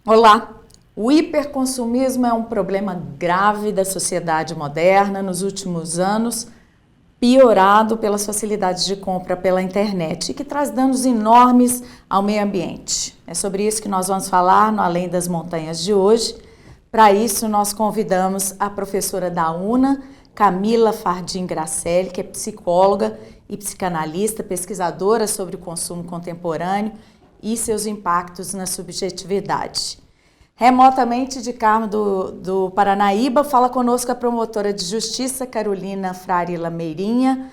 Olá! O hiperconsumismo é um problema grave da sociedade moderna nos últimos anos, piorado pelas facilidades de compra pela internet e que traz danos enormes ao meio ambiente. É sobre isso que nós vamos falar no Além das Montanhas de hoje. Para isso, nós convidamos a professora da UNA, Camila Fardim Gracelli, que é psicóloga e psicanalista, pesquisadora sobre o consumo contemporâneo e seus impactos na subjetividade. Remotamente de Carmo do Paranaíba, fala conosco a promotora de justiça Carolina Frari Lameirinha,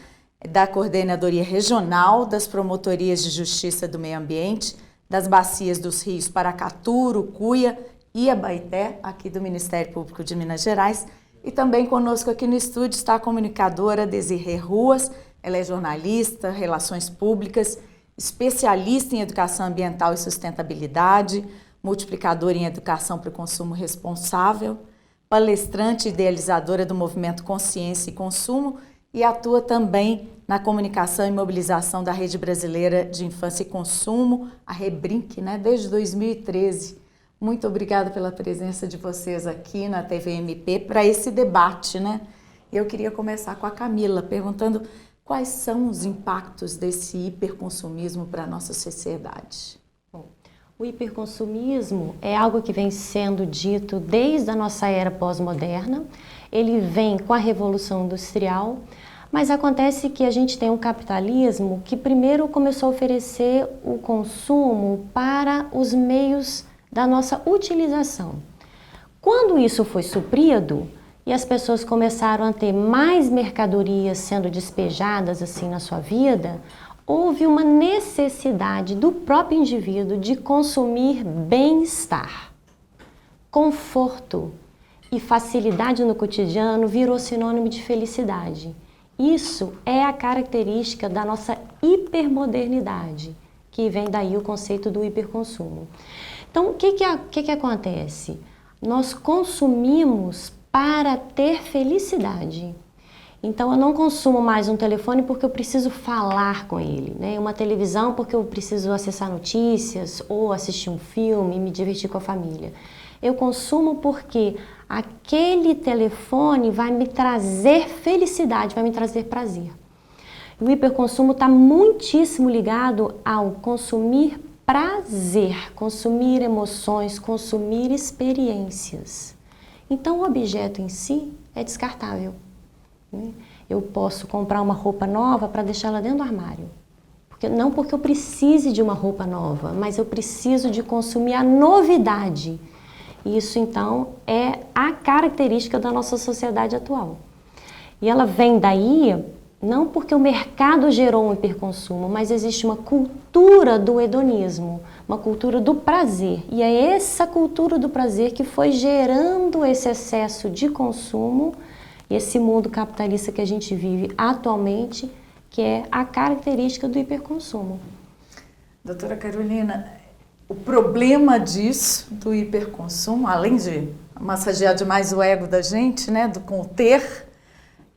da Coordenadoria Regional das Promotorias de Justiça do Meio Ambiente, das bacias dos rios Paracatu, Urucuia e Abaeté, aqui do Ministério Público de Minas Gerais. E também conosco aqui no estúdio está a comunicadora Desirê Ruas, ela é jornalista, relações públicas, especialista em educação ambiental e sustentabilidade, multiplicadora em educação para o consumo responsável, palestrante e idealizadora do movimento Consciência e Consumo e atua também na comunicação e mobilização da Rede Brasileira de Infância e Consumo, a REBRINC, desde 2013. Muito obrigada pela presença de vocês aqui na TVMP para esse debate, Eu queria começar com a Camila, perguntando quais são os impactos desse hiperconsumismo para a nossa sociedade. O hiperconsumismo é algo que vem sendo dito desde a nossa era pós-moderna. Ele vem com a Revolução Industrial, mas acontece que a gente tem um capitalismo que primeiro começou a oferecer o consumo para os meios da nossa utilização. Quando isso foi suprido e as pessoas começaram a ter mais mercadorias sendo despejadas assim na sua vida, houve uma necessidade do próprio indivíduo de consumir bem-estar. Conforto e facilidade no cotidiano virou sinônimo de felicidade. Isso é a característica da nossa hipermodernidade, que vem daí o conceito do hiperconsumo. Então, o que acontece? Nós consumimos para ter felicidade. Então, eu não consumo mais um telefone porque eu preciso falar com ele, Uma televisão porque eu preciso acessar notícias ou assistir um filme e me divertir com a família. Eu consumo porque aquele telefone vai me trazer felicidade, vai me trazer prazer. O hiperconsumo está muitíssimo ligado ao consumir prazer, consumir emoções, consumir experiências. Então, o objeto em si é descartável. Eu posso comprar uma roupa nova para deixá-la dentro do armário. Não porque eu precise de uma roupa nova, mas eu preciso de consumir a novidade. Isso, então, é a característica da nossa sociedade atual. E ela vem daí, não porque o mercado gerou um hiperconsumo, mas existe uma cultura do hedonismo, uma cultura do prazer. E é essa cultura do prazer que foi gerando esse excesso de consumo e esse mundo capitalista que a gente vive atualmente, que é a característica do hiperconsumo. Doutora Carolina, o problema disso, do hiperconsumo, além de massagear demais o ego da gente, com o ter,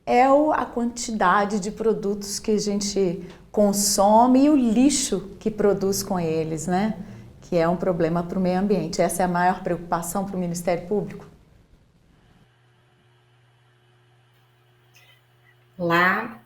é a quantidade de produtos que a gente consome e o lixo que produz com eles, Que é um problema para o meio ambiente. Essa é a maior preocupação para o Ministério Público? Lá,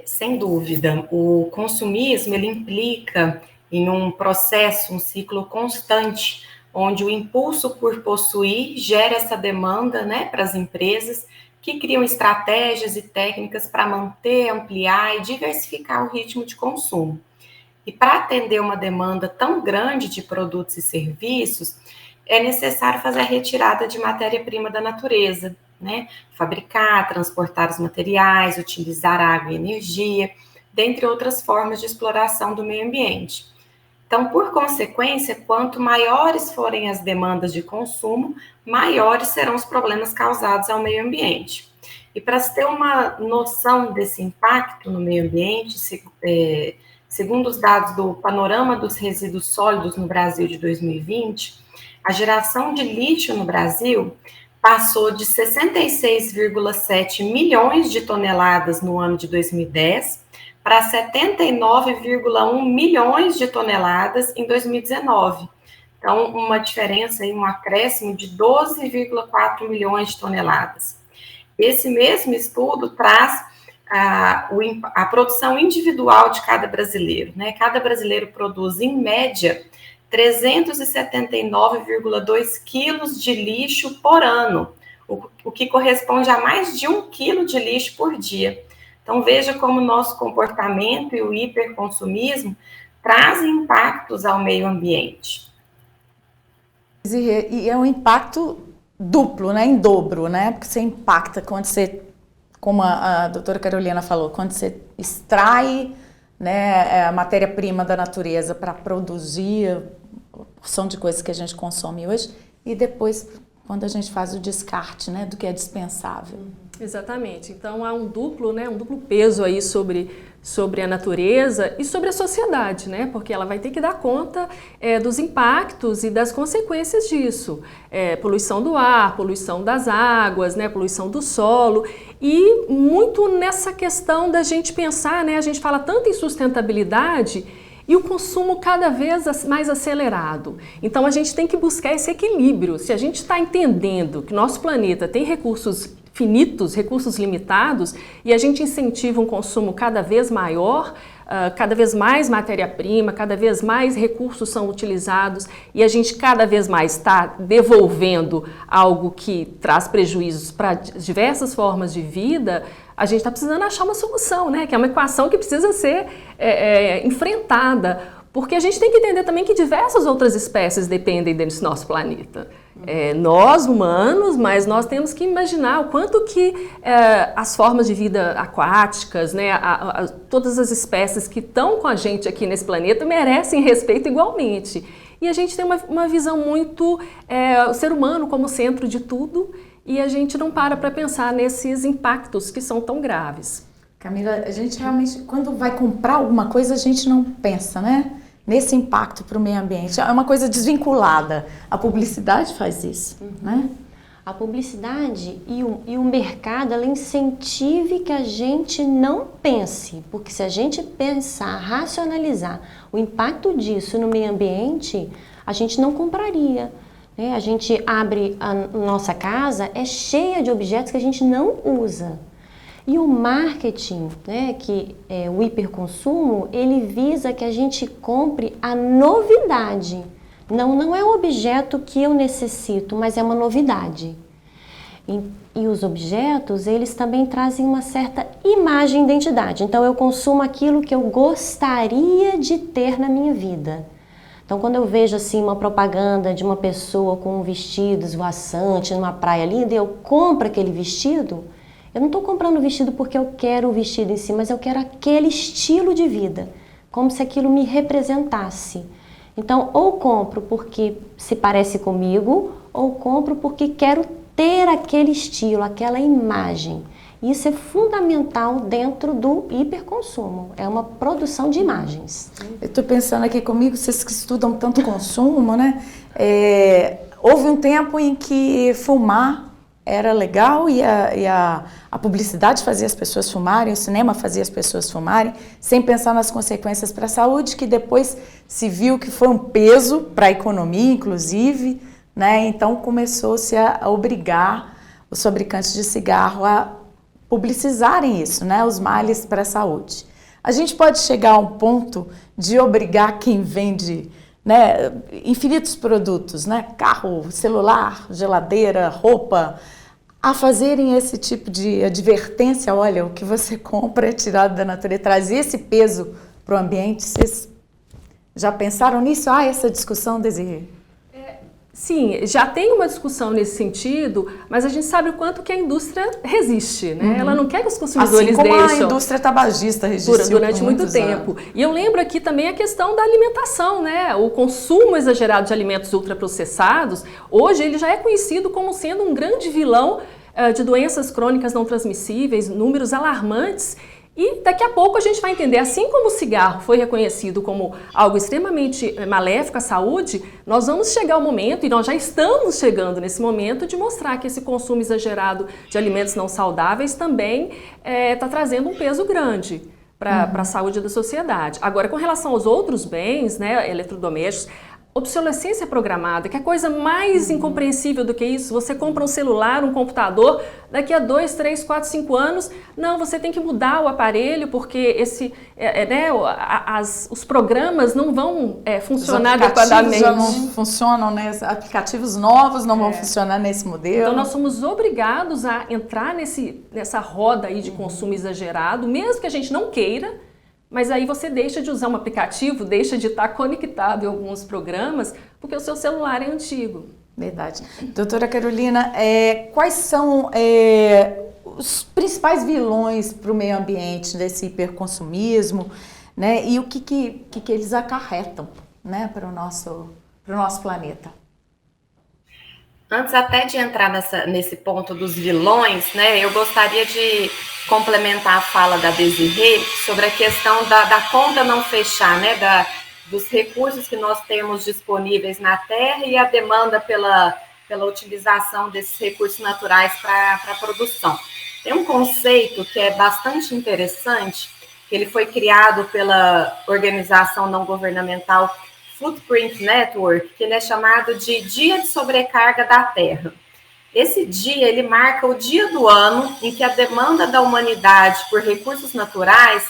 sem dúvida, o consumismo ele implica em um processo, um ciclo constante, onde o impulso por possuir gera essa demanda, para as empresas que criam estratégias e técnicas para manter, ampliar e diversificar o ritmo de consumo. E para atender uma demanda tão grande de produtos e serviços, é necessário fazer a retirada de matéria-prima da natureza, Fabricar, transportar os materiais, utilizar água e energia, dentre outras formas de exploração do meio ambiente. Então, por consequência, quanto maiores forem as demandas de consumo, maiores serão os problemas causados ao meio ambiente. E para se ter uma noção desse impacto no meio ambiente, segundo os dados do Panorama dos Resíduos Sólidos no Brasil de 2020, a geração de lixo no Brasil passou de 66,7 milhões de toneladas no ano de 2010 para 79,1 milhões de toneladas em 2019, Então, uma diferença e um acréscimo de 12,4 milhões de toneladas. Esse mesmo estudo traz a produção individual de cada brasileiro, né? Cada brasileiro produz, em média, 379,2 quilos de lixo por ano, o que corresponde a mais de 1 quilo de lixo por dia. Então, veja como o nosso comportamento e o hiperconsumismo trazem impactos ao meio ambiente. E é um impacto duplo, né, em dobro, né, porque você impacta quando você, como a doutora Carolina falou, quando você extrai, né, a matéria-prima da natureza para produzir a porção de coisas que a gente consome hoje, e depois quando a gente faz o descarte, né, do que é dispensável. Exatamente. Então há um duplo peso aí sobre a natureza e sobre a sociedade, né? Porque ela vai ter que dar conta dos impactos e das consequências disso. Poluição do ar, poluição das águas, né? Poluição do solo, e muito nessa questão da gente pensar, né? A gente fala tanto em sustentabilidade e o consumo cada vez mais acelerado. Então a gente tem que buscar esse equilíbrio. Se a gente está entendendo que nosso planeta tem recursos finitos, recursos limitados, e a gente incentiva um consumo cada vez maior, cada vez mais matéria-prima, cada vez mais recursos são utilizados, e a gente cada vez mais está devolvendo algo que traz prejuízos para diversas formas de vida, a gente está precisando achar uma solução, né? Que é uma equação que precisa ser enfrentada, porque a gente tem que entender também que diversas outras espécies dependem desse nosso planeta. Nós, humanos, mas nós temos que imaginar o quanto que as formas de vida aquáticas, né, todas as espécies que estão com a gente aqui nesse planeta merecem respeito igualmente. E a gente tem uma visão muito, o ser humano como centro de tudo, e a gente não para pensar nesses impactos que são tão graves. Camila, a gente realmente, quando vai comprar alguma coisa, a gente não pensa, né? Nesse impacto para o meio ambiente. É uma coisa desvinculada. A publicidade faz isso, né? A publicidade e o mercado, ela incentive que a gente não pense, porque se a gente pensar, racionalizar o impacto disso no meio ambiente, a gente não compraria. A gente abre a nossa casa, é cheia de objetos que a gente não usa. E o marketing, né, que é o hiperconsumo, ele visa que a gente compre a novidade. Não é o objeto que eu necessito, mas é uma novidade. E os objetos, eles também trazem uma certa imagem e identidade. Então, eu consumo aquilo que eu gostaria de ter na minha vida. Então, quando eu vejo assim uma propaganda de uma pessoa com um vestido esvoaçante numa praia linda e eu compro aquele vestido, eu não estou comprando o vestido porque eu quero o vestido em si, mas eu quero aquele estilo de vida, como se aquilo me representasse. Então, ou compro porque se parece comigo, ou compro porque quero ter aquele estilo, aquela imagem. Isso é fundamental dentro do hiperconsumo, é uma produção de imagens. Eu estou pensando aqui comigo, vocês que estudam tanto consumo, né? Houve um tempo em que fumar era legal e a publicidade fazia as pessoas fumarem, o cinema fazia as pessoas fumarem, sem pensar nas consequências para a saúde, que depois se viu que foi um peso para a economia, inclusive, né? Então começou-se a obrigar os fabricantes de cigarro a publicizarem isso, né? Os males para a saúde. A gente pode chegar a um ponto de obrigar quem vende, né, infinitos produtos, né, carro, celular, geladeira, roupa, a fazerem esse tipo de advertência. Olha, o que você compra é tirado da natureza, traz esse peso para o ambiente. Vocês já pensaram nisso? Essa discussão, Desirê? Sim, já tem uma discussão nesse sentido, mas a gente sabe o quanto que a indústria resiste, né? Ela não quer que os consumidores assim como deixem. A indústria tabagista resistiu durante muito tempo. E eu lembro aqui também a questão da alimentação, né? O consumo exagerado de alimentos ultraprocessados, hoje ele já é conhecido como sendo um grande vilão de doenças crônicas não transmissíveis, números alarmantes. E daqui a pouco a gente vai entender, assim como o cigarro foi reconhecido como algo extremamente maléfico à saúde, nós vamos chegar ao momento, e nós já estamos chegando nesse momento, de mostrar que esse consumo exagerado de alimentos não saudáveis também está trazendo um peso grande para a saúde da sociedade. Agora, com relação aos outros bens, né, eletrodomésticos, obsolescência programada, que é coisa mais incompreensível do que isso. Você compra um celular, um computador, daqui a 2, 3, 4, 5 anos, não, você tem que mudar o aparelho porque os programas não vão funcionar adequadamente. Já não funcionam, né? Aplicativos novos não vão funcionar nesse modelo. Então nós somos obrigados a entrar nessa roda aí de consumo exagerado, mesmo que a gente não queira. Mas aí você deixa de usar um aplicativo, deixa de estar conectado em alguns programas, porque o seu celular é antigo. Verdade. Doutora Carolina, quais são os principais vilões para o meio ambiente desse hiperconsumismo, né? E o que eles acarretam, né, para o nosso planeta? Antes até de entrar nesse ponto dos vilões, né, eu gostaria de complementar a fala da Desirê sobre a questão da conta não fechar, né, dos recursos que nós temos disponíveis na Terra e a demanda pela utilização desses recursos naturais para a produção. Tem um conceito que é bastante interessante, que ele foi criado pela organização não governamental Footprint Network, que ele é chamado de Dia de Sobrecarga da Terra. Esse dia, ele marca o dia do ano em que a demanda da humanidade por recursos naturais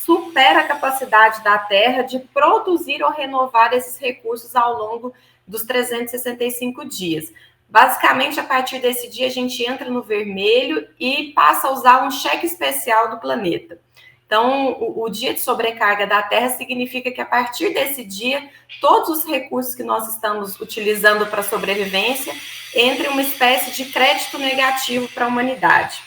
supera a capacidade da Terra de produzir ou renovar esses recursos ao longo dos 365 dias. Basicamente, a partir desse dia, a gente entra no vermelho e passa a usar um cheque especial do planeta. Então, o dia de sobrecarga da Terra significa que, a partir desse dia, todos os recursos que nós estamos utilizando para a sobrevivência entram em uma espécie de crédito negativo para a humanidade.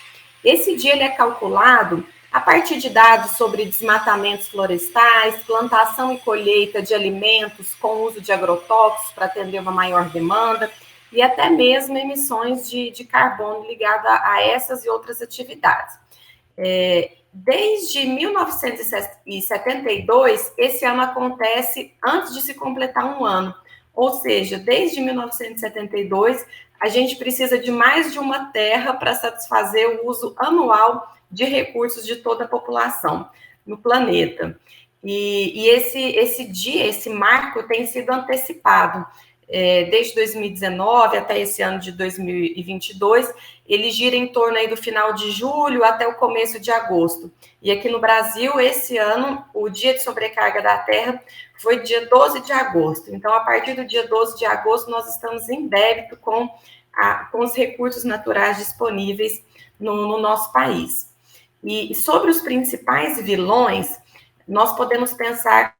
Esse dia ele é calculado a partir de dados sobre desmatamentos florestais, plantação e colheita de alimentos com uso de agrotóxicos para atender uma maior demanda e até mesmo emissões de carbono ligada a essas e outras atividades. Desde 1972, esse ano acontece antes de se completar um ano. Ou seja, desde 1972, a gente precisa de mais de uma terra para satisfazer o uso anual de recursos de toda a população no planeta. E esse dia, esse marco tem sido antecipado. Desde 2019 até esse ano de 2022, ele gira em torno aí do final de julho até o começo de agosto. E aqui no Brasil, esse ano, o dia de sobrecarga da Terra foi dia 12 de agosto. Então, a partir do dia 12 de agosto, nós estamos em débito com os recursos naturais disponíveis no nosso país. E sobre os principais vilões, nós podemos pensar...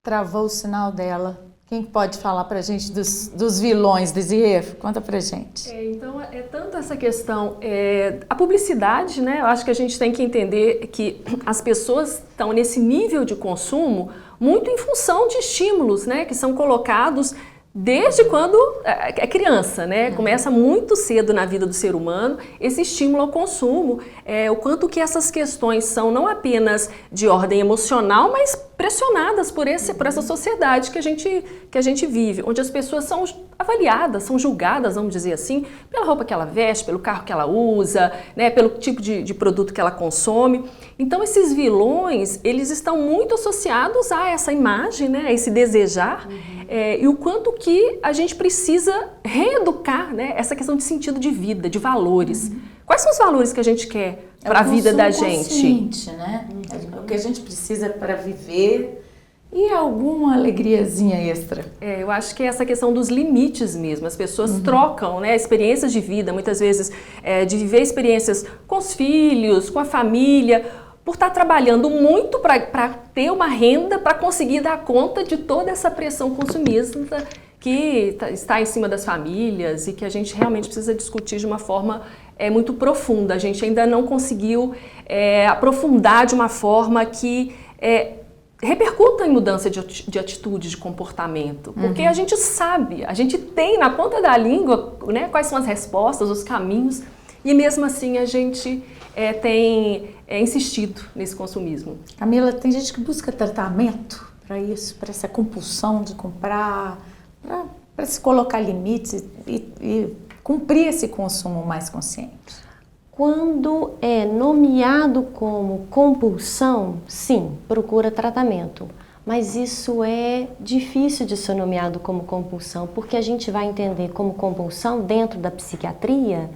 Travou o sinal dela. Quem pode falar para a gente dos vilões, Desirê? Conta para a gente. Então, é tanto essa questão, a publicidade, né? Eu acho que a gente tem que entender que as pessoas estão nesse nível de consumo muito em função de estímulos, né? Que são colocados desde quando é criança, né? Começa muito cedo na vida do ser humano esse estímulo ao consumo, o quanto que essas questões são não apenas de ordem emocional, mas pressionadas por essa sociedade que a gente vive, onde as pessoas são avaliadas, são julgadas, vamos dizer assim, pela roupa que ela veste, pelo carro que ela usa, né, pelo tipo de produto que ela consome. Então, esses vilões, eles estão muito associados a essa imagem, né, a esse desejar, e o quanto que a gente precisa reeducar, né, essa questão de sentido de vida, de valores. Quais são os valores que a gente quer para a vida da gente? Consciente, né? O que a gente precisa para viver e alguma alegriazinha extra. Eu acho que é essa questão dos limites mesmo. As pessoas trocam, né, experiências de vida, muitas vezes de viver experiências com os filhos, com a família, por estar trabalhando muito para ter uma renda para conseguir dar conta de toda essa pressão consumista que está em cima das famílias e que a gente realmente precisa discutir de uma forma muito profunda. A gente ainda não conseguiu aprofundar de uma forma que repercuta em mudança de atitude, de comportamento. Porque a gente sabe, a gente tem na ponta da língua, né, quais são as respostas, os caminhos, e mesmo assim a gente tem insistido nesse consumismo. Camila, tem gente que busca tratamento para isso, para essa compulsão de comprar, para se colocar limites e cumprir esse consumo mais consciente. Quando é nomeado como compulsão, sim, procura tratamento. mas isso é difícil de ser nomeado como compulsão, porque a gente vai entender como compulsão dentro da psiquiatria,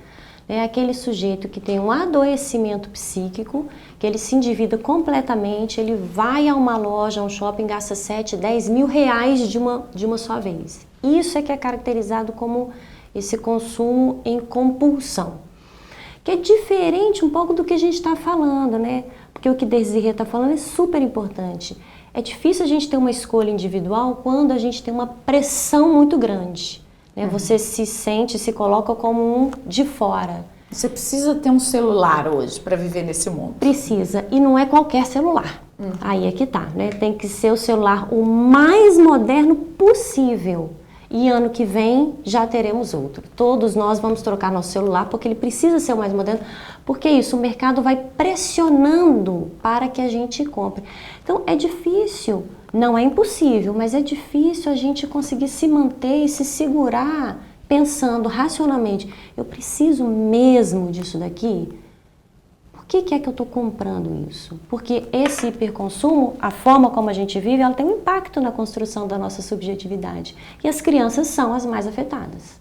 né, aquele sujeito que tem um adoecimento psíquico, que ele se endivida completamente, ele vai a uma loja, a um shopping, gasta 7, 10 mil reais de uma só vez. Isso é que é caracterizado como esse consumo em compulsão, que é diferente um pouco do que a gente está falando, né? Porque o que Desirê está falando é super importante. É difícil a gente ter uma escolha individual quando a gente tem uma pressão muito grande, né? Você se sente, se coloca como um de fora. Você precisa ter um celular hoje para viver nesse mundo. Precisa, e não é qualquer celular. Aí é que tá, né? Tem que ser o celular o mais moderno possível. E ano que vem já teremos outro. Todos nós vamos trocar nosso celular porque ele precisa ser o mais moderno. Porque isso, o mercado vai pressionando para que a gente compre. Então é difícil, não é impossível, mas é difícil a gente conseguir se manter e se segurar pensando racionalmente. Eu preciso mesmo disso daqui? Por que é que eu estou comprando isso? Porque esse hiperconsumo, a forma como a gente vive, ela tem um impacto na construção da nossa subjetividade. E as crianças são as mais afetadas.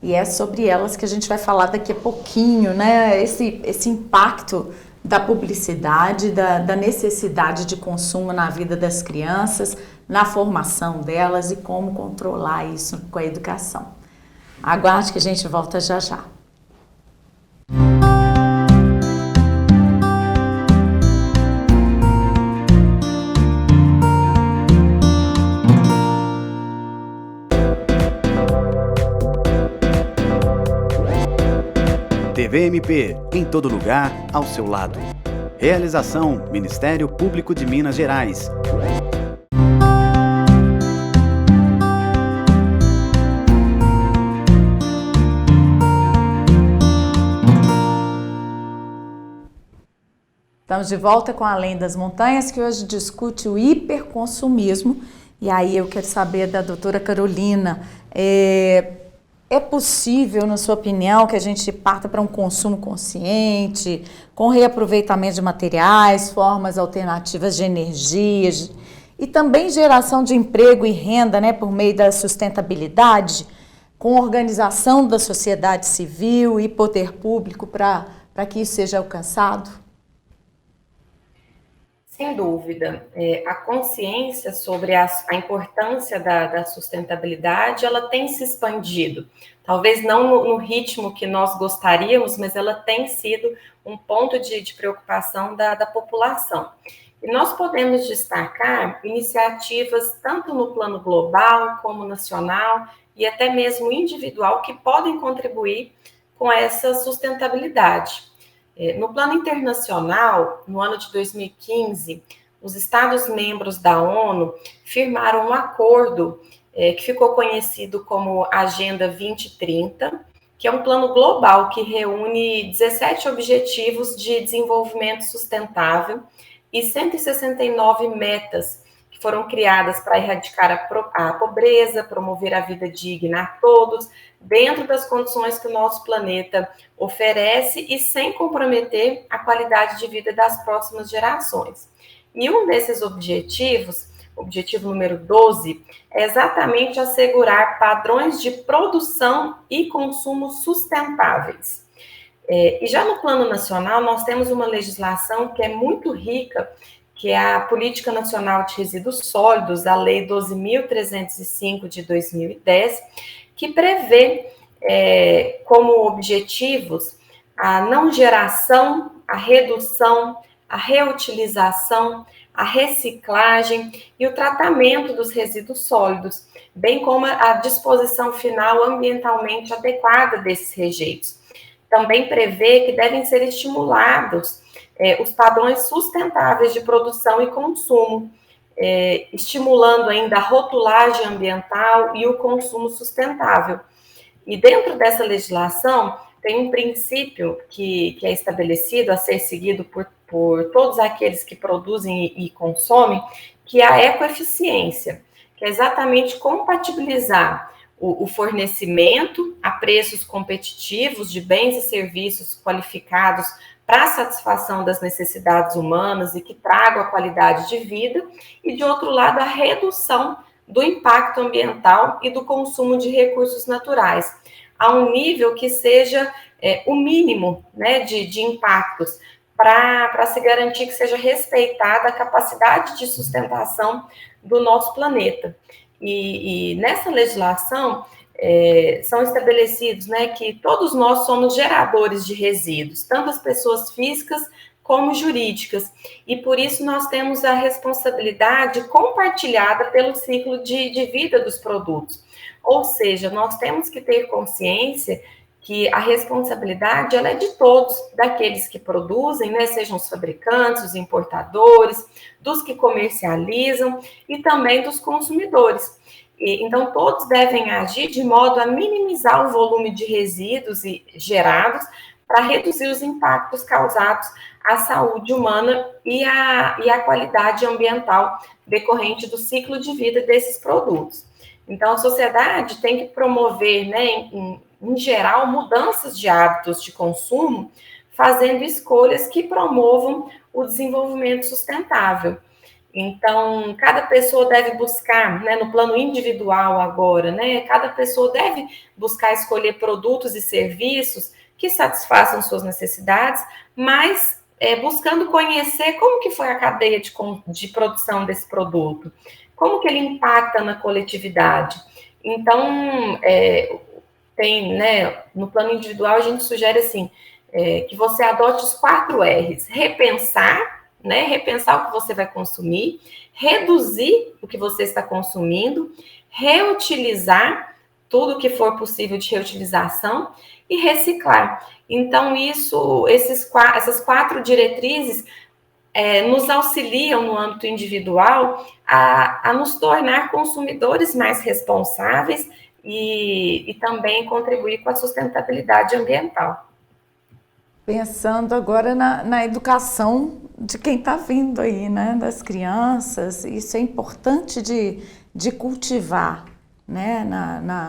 E é sobre elas que a gente vai falar daqui a pouquinho, né? Esse impacto da publicidade, da necessidade de consumo na vida das crianças, na formação delas e como controlar isso com a educação. Aguarde que a gente volta já já. TVMP, em todo lugar, ao seu lado. Realização: Ministério Público de Minas Gerais. Estamos de volta com Além das Montanhas, que hoje discute o hiperconsumismo. E aí eu quero saber da doutora Carolina, é possível, na sua opinião, que a gente parta para um consumo consciente, com reaproveitamento de materiais, formas alternativas de energia e também geração de emprego e renda, né, por meio da sustentabilidade, com organização da sociedade civil e poder público para que isso seja alcançado? Sem dúvida, a consciência sobre a importância da sustentabilidade, ela tem se expandido. Talvez não no ritmo que nós gostaríamos, mas ela tem sido um ponto de preocupação da população. E nós podemos destacar iniciativas tanto no plano global como nacional e até mesmo individual que podem contribuir com essa sustentabilidade. No plano internacional, no ano de 2015, os Estados-membros da ONU firmaram um acordo que ficou conhecido como Agenda 2030, que é um plano global que reúne 17 objetivos de desenvolvimento sustentável e 169 metas que foram criadas para erradicar a pobreza, promover a vida digna a todos, dentro das condições que o nosso planeta oferece e sem comprometer a qualidade de vida das próximas gerações. E um desses objetivos, objetivo número 12, é exatamente assegurar padrões de produção e consumo sustentáveis. E já no plano nacional, nós temos uma legislação que é muito rica, que é a Política Nacional de Resíduos Sólidos, a Lei 12.305 de 2010, que prevê como objetivos a não geração, a redução, a reutilização, a reciclagem e o tratamento dos resíduos sólidos, bem como a disposição final ambientalmente adequada desses rejeitos. Também prevê que devem ser estimulados os padrões sustentáveis de produção e consumo, estimulando ainda a rotulagem ambiental e o consumo sustentável. E dentro dessa legislação, tem um princípio que é estabelecido a ser seguido por todos aqueles que produzem e consomem, que é a ecoeficiência, que é exatamente compatibilizar o fornecimento a preços competitivos de bens e serviços qualificados para a satisfação das necessidades humanas e que tragam a qualidade de vida, e, de outro lado, a redução do impacto ambiental e do consumo de recursos naturais, a um nível que seja o mínimo, né, de impactos, para se garantir que seja respeitada a capacidade de sustentação do nosso planeta. E nessa legislação, são estabelecidos, né, que todos nós somos geradores de resíduos, tanto as pessoas físicas como jurídicas, e por isso nós temos a responsabilidade compartilhada pelo ciclo de vida dos produtos. Ou seja, nós temos que ter consciência que a responsabilidade ela é de todos, daqueles que produzem, né, sejam os fabricantes, os importadores, dos que comercializam e também dos consumidores. Então, todos devem agir de modo a minimizar o volume de resíduos gerados para reduzir os impactos causados à saúde humana e à qualidade ambiental decorrente do ciclo de vida desses produtos. Então, a sociedade tem que promover, né, em geral, mudanças de hábitos de consumo, fazendo escolhas que promovam o desenvolvimento sustentável. Então, cada pessoa deve buscar, né, no plano individual agora, né, cada pessoa deve buscar escolher produtos e serviços que satisfaçam suas necessidades, mas buscando conhecer como que foi a cadeia de produção desse produto, como que ele impacta na coletividade. Então, tem, né, no plano individual, a gente sugere assim, que você adote os 4 R's: repensar, né, repensar o que você vai consumir, reduzir o que você está consumindo, reutilizar tudo que for possível de reutilização e reciclar. Então, essas 4 diretrizes nos auxiliam no âmbito individual a nos tornar consumidores mais responsáveis e também contribuir com a sustentabilidade ambiental. Pensando agora na educação de quem está vindo aí, né, das crianças, isso é importante de cultivar, né,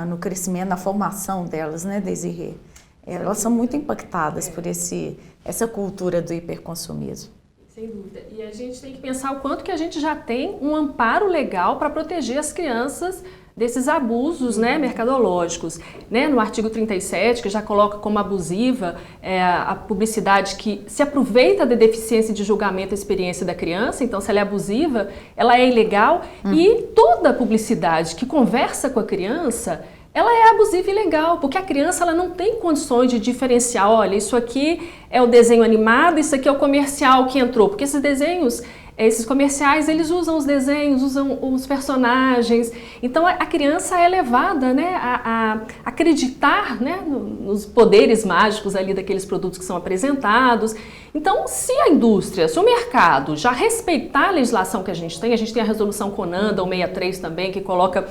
no crescimento, na formação delas, né, Desirê? Elas são muito impactadas por essa cultura do hiperconsumismo. Sem dúvida. E a gente tem que pensar o quanto que a gente já tem um amparo legal para proteger as crianças desses abusos, né, mercadológicos. Né, no artigo 37, que já coloca como abusiva a publicidade que se aproveita da deficiência de julgamento e experiência da criança, então se ela é abusiva, ela é ilegal, e toda publicidade que conversa com a criança, ela é abusiva e ilegal, porque a criança ela não tem condições de diferenciar, olha, isso aqui é o desenho animado, isso aqui é o comercial que entrou, porque esses comerciais, eles usam os desenhos, usam os personagens, então a criança é levada, né, a acreditar, né, nos poderes mágicos ali daqueles produtos que são apresentados. Então, se a indústria, se o mercado já respeitar a legislação que a gente tem a resolução CONANDA, o 63 também, que coloca,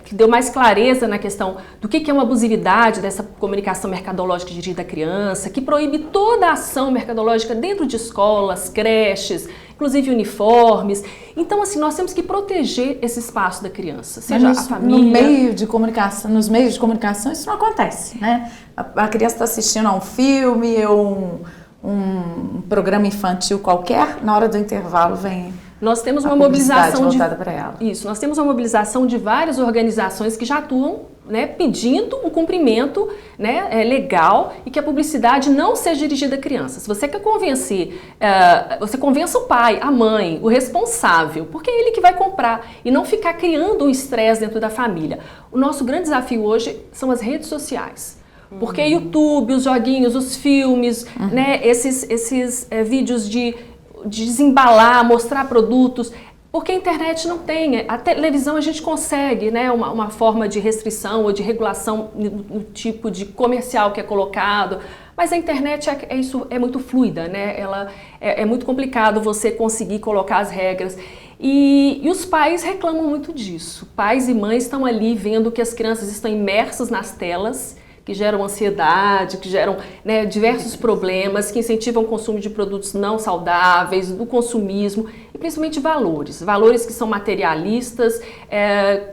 que deu mais clareza na questão do que é uma abusividade dessa comunicação mercadológica dirigida à criança, que proíbe toda a ação mercadológica dentro de escolas, creches, inclusive uniformes. Então, assim, nós temos que proteger esse espaço da criança, seja a família... Nos meios de comunicação isso não acontece, né? A criança está assistindo a um filme ou um programa infantil qualquer, na hora do intervalo vem... Nós temos uma mobilização voltada para ela. Isso, nós temos uma mobilização de várias organizações que já atuam, né, pedindo um cumprimento, né, legal e que a publicidade não seja dirigida a crianças. Se você quer convencer, você convença o pai, a mãe, o responsável, porque é ele que vai comprar e não ficar criando um estresse dentro da família. O nosso grande desafio hoje são as redes sociais. Porque YouTube, os joguinhos, os filmes, né, esses vídeos de desembalar, mostrar produtos, porque a internet não tem, a televisão a gente consegue, né, uma forma de restrição ou de regulação no tipo de comercial que é colocado, mas a internet é muito fluida, né, é muito complicado você conseguir colocar as regras. E os pais reclamam muito disso, pais e mães estão ali vendo que as crianças estão imersas nas telas, que geram ansiedade, que geram, né, diversos problemas, que incentivam o consumo de produtos não saudáveis, do consumismo. e principalmente valores que são materialistas,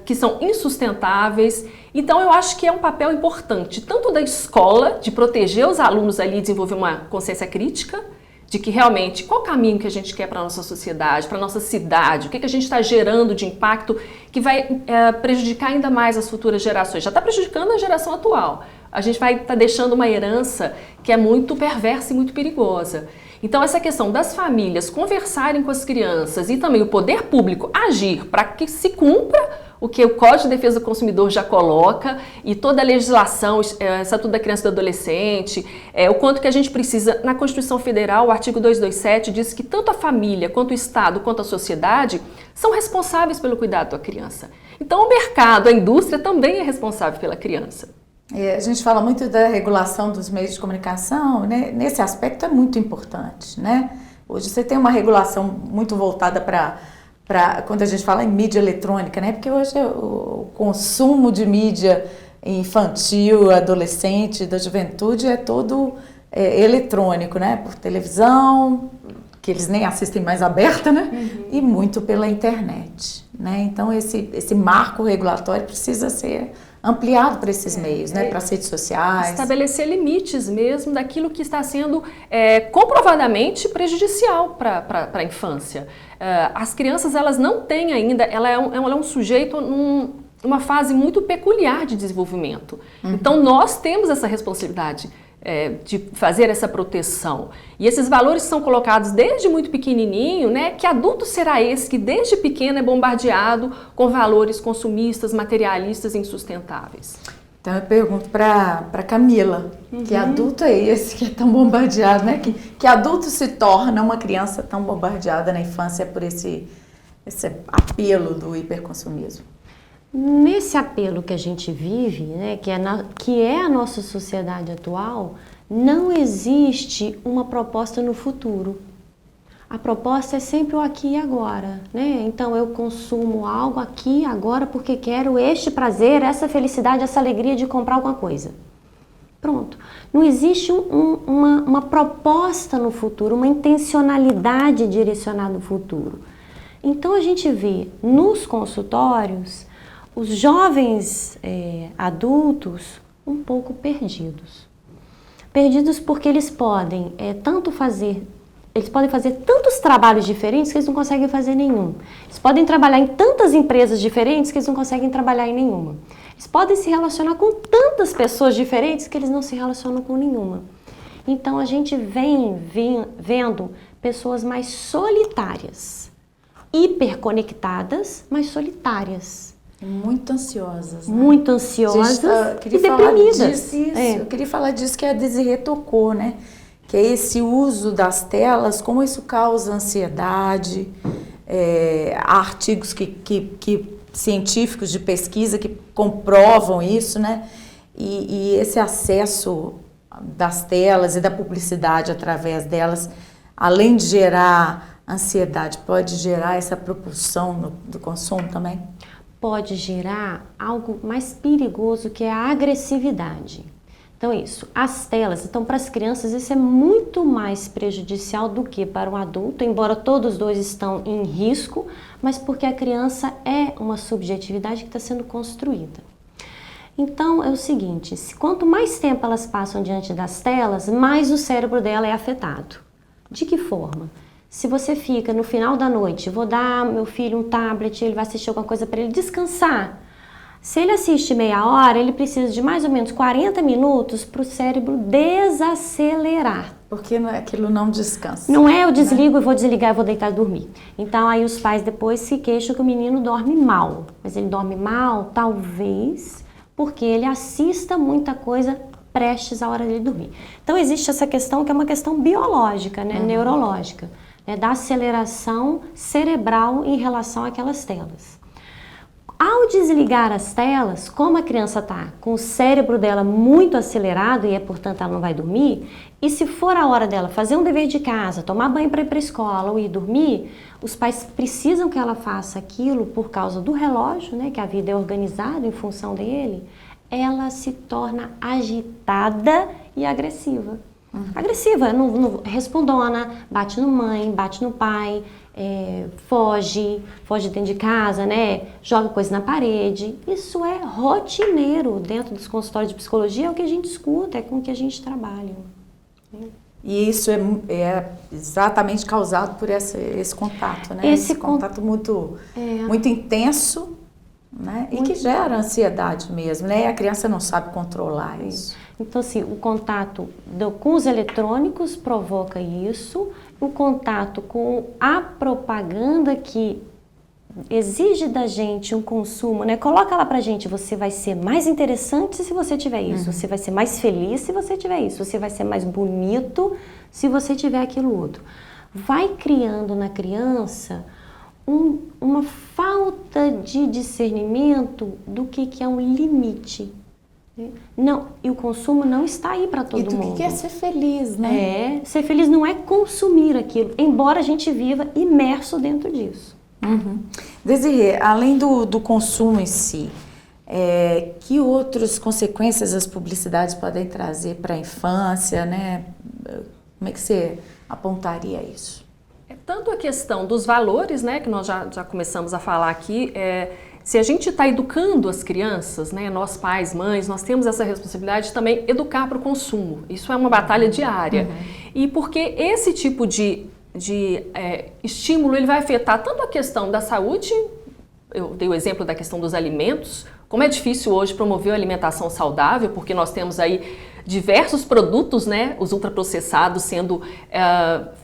que são insustentáveis. Então eu acho que é um papel importante, tanto da escola, de proteger os alunos ali, desenvolver uma consciência crítica, de que realmente qual o caminho que a gente quer para a nossa sociedade, para a nossa cidade, o que a gente está gerando de impacto que vai prejudicar ainda mais as futuras gerações. Já está prejudicando a geração atual. A gente vai estar deixando uma herança que é muito perversa e muito perigosa. Então essa questão das famílias conversarem com as crianças e também o poder público agir para que se cumpra o que o Código de Defesa do Consumidor já coloca e toda a legislação, Estatuto da Criança e do Adolescente, o quanto que a gente precisa, na Constituição Federal, o artigo 227 diz que tanto a família, quanto o Estado, quanto a sociedade são responsáveis pelo cuidado da criança. Então o mercado, a indústria também é responsável pela criança. A gente fala muito da regulação dos meios de comunicação, né? Nesse aspecto é muito importante, né? Hoje você tem uma regulação muito voltada para quando a gente fala em mídia eletrônica, né? Porque hoje o consumo de mídia infantil, adolescente, da juventude é todo eletrônico, né? Por televisão, que eles nem assistem mais aberta, né? Uhum. E muito pela internet, né? Então esse marco regulatório precisa ser ampliado para esses meios, né? Para as redes sociais. Estabelecer limites mesmo daquilo que está sendo comprovadamente prejudicial para a infância. As crianças, elas não têm ainda, ela é um sujeito numa fase muito peculiar de desenvolvimento. Uhum. Então nós temos essa responsabilidade de fazer essa proteção. E esses valores são colocados desde muito pequenininho, né? Que adulto será esse que desde pequeno é bombardeado com valores consumistas, materialistas e insustentáveis? Então eu pergunto para Camila, que adulto é esse que é tão bombardeado, né? Que adulto se torna uma criança tão bombardeada na infância por esse apelo do hiperconsumismo? Nesse apelo que a gente vive, né, que é a nossa sociedade atual, não existe uma proposta no futuro. A proposta é sempre o aqui e agora, né? Então eu consumo algo aqui e agora porque quero este prazer, essa felicidade, essa alegria de comprar alguma coisa. Pronto. Não existe uma proposta no futuro, uma intencionalidade direcionada no futuro. Então a gente vê nos consultórios os jovens adultos um pouco perdidos. Perdidos porque eles podem fazer tantos trabalhos diferentes que eles não conseguem fazer nenhum. Eles podem trabalhar em tantas empresas diferentes que eles não conseguem trabalhar em nenhuma. Eles podem se relacionar com tantas pessoas diferentes que eles não se relacionam com nenhuma. Então a gente vem vendo pessoas mais solitárias, hiperconectadas, mas solitárias. Muito ansiosas, né? Muito ansiosas e deprimidas. Eu queria falar disso que a Desirê tocou, né? Que é esse uso das telas, como isso causa ansiedade. Há artigos científicos de pesquisa que comprovam isso, né? E esse acesso das telas e da publicidade através delas, além de gerar ansiedade, pode gerar essa propulsão do consumo também? Pode gerar algo mais perigoso, que é a agressividade. Então isso, as telas, então para as crianças isso é muito mais prejudicial do que para um adulto, embora todos os dois estão em risco, mas porque a criança é uma subjetividade que está sendo construída. Então é o seguinte, quanto mais tempo elas passam diante das telas, mais o cérebro dela é afetado. De que forma? Se você fica no final da noite, vou dar ao meu filho um tablet, ele vai assistir alguma coisa para ele descansar. Se ele assiste meia hora, ele precisa de mais ou menos 40 minutos para o cérebro desacelerar. Porque aquilo não descansa. Não é eu desligo, eu vou desligar, eu vou deitar e dormir. Então aí os pais depois se queixam que o menino dorme mal. Mas ele dorme mal, talvez, porque ele assista muita coisa prestes à hora dele dormir. Então existe essa questão que é uma questão biológica, né, neurológica. Da aceleração cerebral em relação àquelas telas. Ao desligar as telas, como a criança está com o cérebro dela muito acelerado e portanto ela não vai dormir, e se for a hora dela fazer um dever de casa, tomar banho para ir para a escola ou ir dormir, os pais precisam que ela faça aquilo por causa do relógio, né, que a vida é organizada em função dele, ela se torna agitada e agressiva. Agressiva, não respondona, bate no mãe, bate no pai, foge dentro de casa, né? Joga coisa na parede. Isso é rotineiro dentro dos consultórios de psicologia, é o que a gente escuta, é com o que a gente trabalha. E isso é exatamente causado por esse contato, né? Esse contato muito intenso, né? E que gera ansiedade mesmo, né? E a criança não sabe controlar isso. Então, assim, o contato com os eletrônicos provoca isso, o contato com a propaganda que exige da gente um consumo, né? Coloca lá pra gente, você vai ser mais interessante se você tiver isso, você vai ser mais feliz se você tiver isso, você vai ser mais bonito se você tiver aquilo outro. Vai criando na criança uma falta de discernimento do que é um limite. Não, e o consumo não está aí para todo mundo. E do que é ser feliz, né? Ser feliz não é consumir aquilo, embora a gente viva imerso dentro disso. Desirê, além do consumo em si, que outras consequências as publicidades podem trazer para a infância, né? Como é que você apontaria isso? Tanto a questão dos valores, né, que nós já começamos a falar aqui, se a gente está educando as crianças, né, nós pais, mães, nós temos essa responsabilidade de também educar para o consumo. Isso é uma batalha diária. E porque esse tipo de estímulo, ele vai afetar tanto a questão da saúde, eu dei o exemplo da questão dos alimentos, como é difícil hoje promover a alimentação saudável, porque nós temos aí diversos produtos, né, os ultraprocessados sendo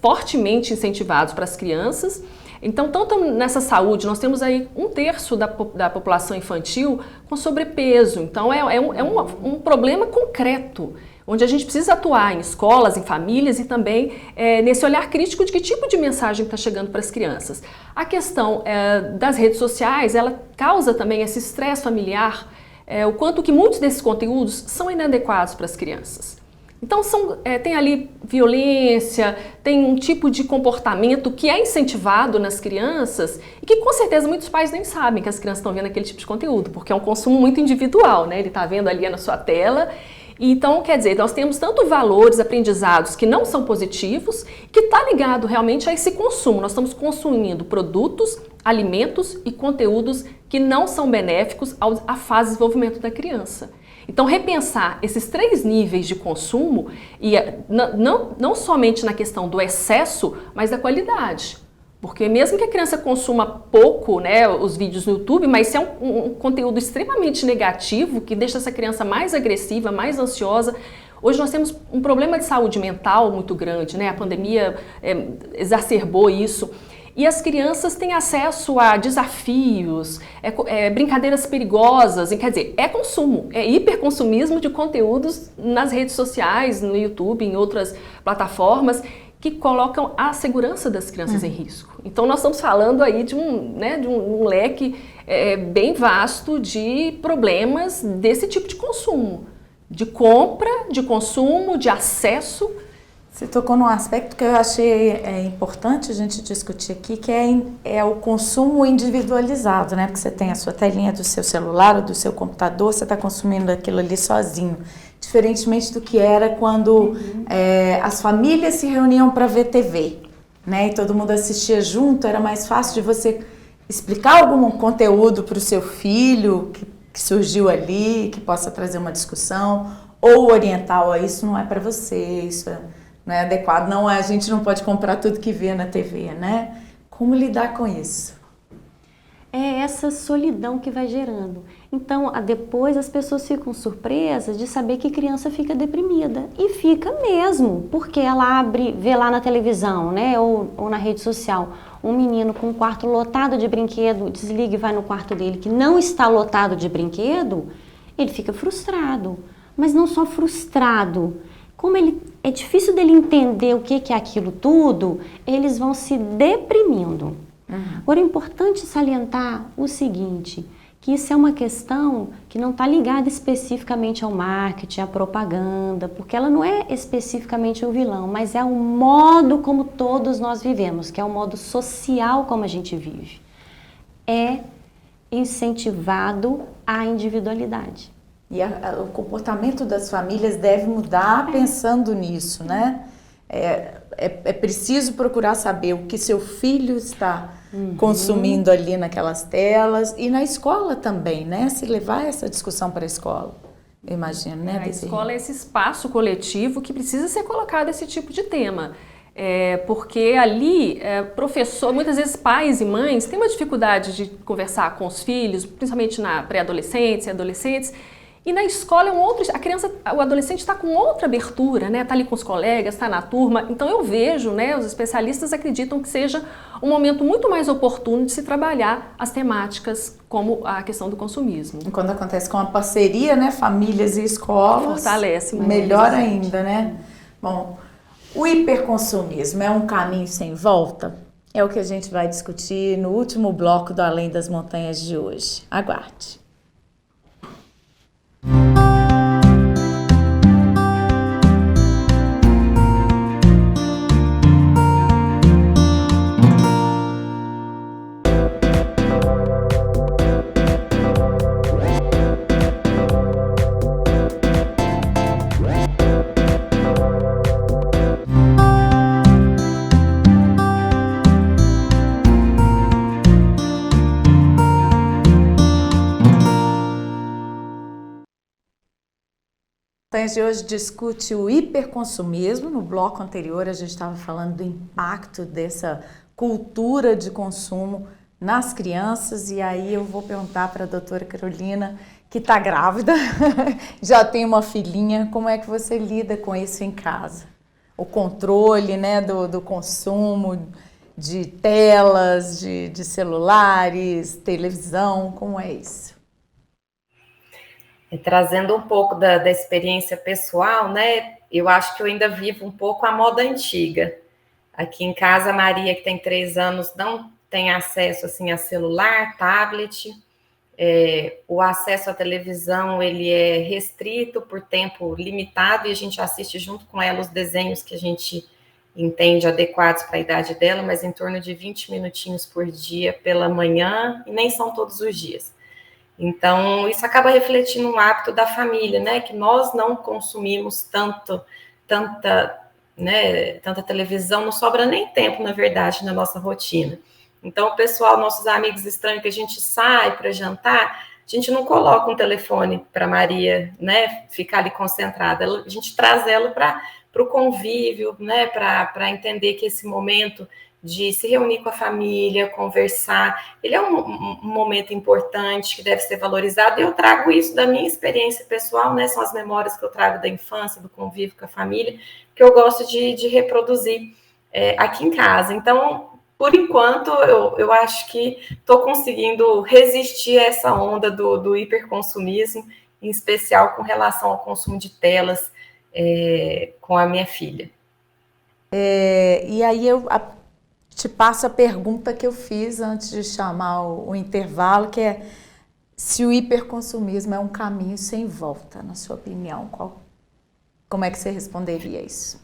fortemente incentivados para as crianças. Então, tanto nessa saúde, nós temos aí 1/3 da população infantil com sobrepeso. Então, é um problema concreto, onde a gente precisa atuar em escolas, em famílias e também nesse olhar crítico de que tipo de mensagem está chegando para as crianças. A questão das redes sociais, ela causa também esse estresse familiar, o quanto que muitos desses conteúdos são inadequados para as crianças. Então, tem ali violência, tem um tipo de comportamento que é incentivado nas crianças e que com certeza muitos pais nem sabem que as crianças estão vendo aquele tipo de conteúdo, porque é um consumo muito individual, né? Ele está vendo ali na sua tela. Então, quer dizer, nós temos tanto valores, aprendizados que não são positivos, que está ligado realmente a esse consumo. Nós estamos consumindo produtos, alimentos e conteúdos que não são benéficos à fase de desenvolvimento da criança. Então, repensar esses 3 níveis de consumo, e não somente na questão do excesso, mas da qualidade. Porque mesmo que a criança consuma pouco, né, os vídeos no YouTube, mas se é um conteúdo extremamente negativo, que deixa essa criança mais agressiva, mais ansiosa. Hoje nós temos um problema de saúde mental muito grande, né? A pandemia exacerbou isso. E as crianças têm acesso a desafios, brincadeiras perigosas, quer dizer, é consumo, é hiperconsumismo de conteúdos nas redes sociais, no YouTube, em outras plataformas, que colocam a segurança das crianças em risco. Então nós estamos falando aí de um leque bem vasto de problemas desse tipo de consumo, de compra, de consumo, de acesso. Você tocou num aspecto que eu achei importante a gente discutir aqui, que é o consumo individualizado, né? Porque você tem a sua telinha do seu celular ou do seu computador, você está consumindo aquilo ali sozinho. Diferentemente do que era quando as famílias se reuniam para ver TV, né? E todo mundo assistia junto, era mais fácil de você explicar algum conteúdo para o seu filho que surgiu ali, que possa trazer uma discussão, ou orientar, isso não é para você, isso não é adequado, a gente não pode comprar tudo que vê na TV, né? Como lidar com isso? É essa solidão que vai gerando. Então, depois as pessoas ficam surpresas de saber que criança fica deprimida. E fica mesmo, porque ela vê lá na televisão, né, ou na rede social, um menino com um quarto lotado de brinquedo, desliga e vai no quarto dele, que não está lotado de brinquedo, ele fica frustrado. Mas não só frustrado, como é difícil dele entender o que é aquilo tudo, eles vão se deprimindo. Agora é importante salientar o seguinte, que isso é uma questão que não está ligada especificamente ao marketing, à propaganda, porque ela não é especificamente o vilão, mas é o modo como todos nós vivemos, que é o modo social como a gente vive. É incentivado a individualidade. E o comportamento das famílias deve mudar pensando nisso, né? é preciso procurar saber o que seu filho está consumindo ali naquelas telas, e na escola também, né? Se levar essa discussão para a escola, eu imagino, né? A escola é esse espaço coletivo que precisa ser colocado esse tipo de tema. Porque ali, professor, muitas vezes pais e mães têm uma dificuldade de conversar com os filhos, principalmente na pré-adolescência e adolescentes. E na escola o adolescente está com outra abertura, né? Está ali com os colegas, está na turma. Então eu vejo, né? Os especialistas acreditam que seja um momento muito mais oportuno de se trabalhar as temáticas como a questão do consumismo. E quando acontece com a parceria, né? Famílias e escolas, fortalece mais. Melhor ainda, né? Bom, o hiperconsumismo é um caminho sem volta? É o que a gente vai discutir no último bloco do Além das Montanhas de hoje. Aguarde. De hoje discute o hiperconsumismo. No bloco anterior a gente estava falando do impacto dessa cultura de consumo nas crianças, e aí eu vou perguntar para a doutora Carolina, que está grávida, já tem uma filhinha, como é que você lida com isso em casa? O controle, né, do consumo de telas, de celulares, televisão, como é isso? Trazendo um pouco da experiência pessoal, né? Eu acho que eu ainda vivo um pouco a moda antiga. Aqui em casa, a Maria, que tem 3 anos, não tem acesso assim a celular, tablet. O acesso à televisão ele é restrito por tempo limitado, e a gente assiste junto com ela os desenhos que a gente entende adequados para a idade dela, mas em torno de 20 minutinhos por dia pela manhã, e nem são todos os dias. Então, isso acaba refletindo um hábito da família, né? Que nós não consumimos tanta televisão, não sobra nem tempo, na verdade, na nossa rotina. Então, o pessoal, nossos amigos estranhos, que a gente sai para jantar, a gente não coloca um telefone para Maria, né? Ficar ali concentrada. A gente traz ela para o convívio, né? Para entender que esse momento de se reunir com a família, conversar, ele é um momento importante que deve ser valorizado, e eu trago isso da minha experiência pessoal, né, são as memórias que eu trago da infância, do convívio com a família, que eu gosto de reproduzir aqui em casa. Então, por enquanto, eu acho que estou conseguindo resistir a essa onda do hiperconsumismo, em especial com relação ao consumo de telas com a minha filha. E aí eu te passo a pergunta que eu fiz antes de chamar o intervalo, que é se o hiperconsumismo é um caminho sem volta, na sua opinião. Como é que você responderia isso?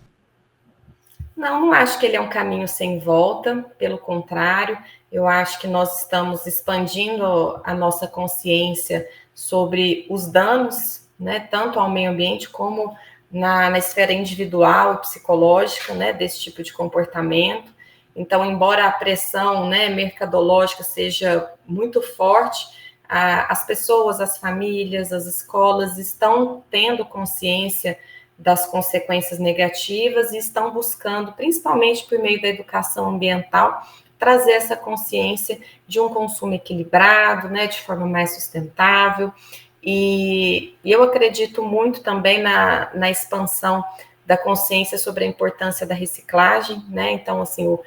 Não acho que ele é um caminho sem volta, pelo contrário, eu acho que nós estamos expandindo a nossa consciência sobre os danos, né, tanto ao meio ambiente como na esfera individual e psicológica, né, desse tipo de comportamento. Então, embora a pressão, né, mercadológica seja muito forte, as pessoas, as famílias, as escolas estão tendo consciência das consequências negativas e estão buscando, principalmente por meio da educação ambiental, trazer essa consciência de um consumo equilibrado, né, de forma mais sustentável. E eu acredito muito também na expansão da consciência sobre a importância da reciclagem, né? Então, assim,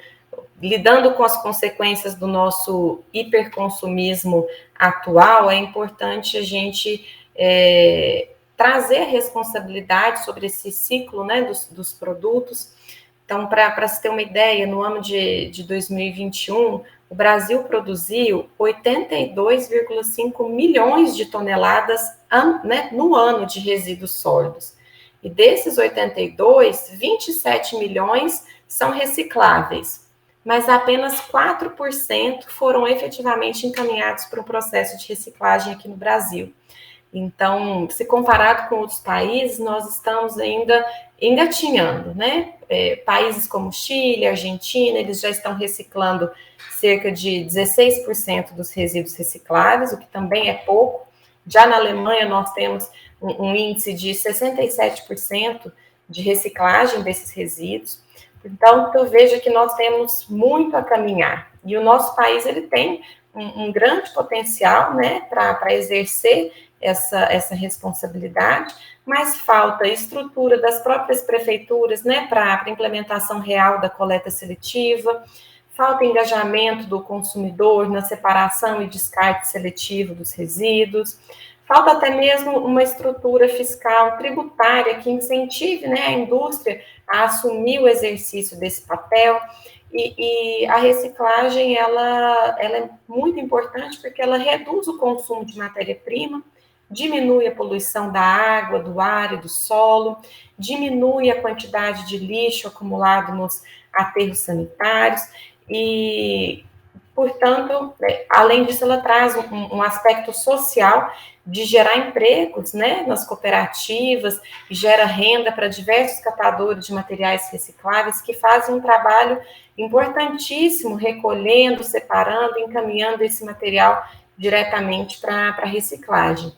lidando com as consequências do nosso hiperconsumismo atual, é importante a gente trazer a responsabilidade sobre esse ciclo, né, dos produtos. Então, para se ter uma ideia, no ano de 2021, o Brasil produziu 82,5 milhões de toneladas né, no ano de resíduos sólidos. E desses 82, 27 milhões são recicláveis, mas apenas 4% foram efetivamente encaminhados para um processo de reciclagem aqui no Brasil. Então, se comparado com outros países, nós estamos ainda engatinhando, né? Países como Chile, Argentina, eles já estão reciclando cerca de 16% dos resíduos recicláveis, o que também é pouco. Já na Alemanha, nós temos um índice de 67% de reciclagem desses resíduos. Então, eu vejo que nós temos muito a caminhar. E o nosso país, ele tem um grande potencial, né, para exercer essa responsabilidade, mas falta estrutura das próprias prefeituras, né, para a implementação real da coleta seletiva, falta engajamento do consumidor na separação e descarte seletivo dos resíduos, falta até mesmo uma estrutura fiscal tributária que incentive, né, a indústria a assumir o exercício desse papel. E a reciclagem, ela é muito importante porque ela reduz o consumo de matéria-prima, diminui a poluição da água, do ar e do solo, diminui a quantidade de lixo acumulado nos aterros sanitários e, portanto, além disso, ela traz um aspecto social de gerar empregos, né, nas cooperativas, e gera renda para diversos catadores de materiais recicláveis que fazem um trabalho importantíssimo, recolhendo, separando, encaminhando esse material diretamente para a reciclagem.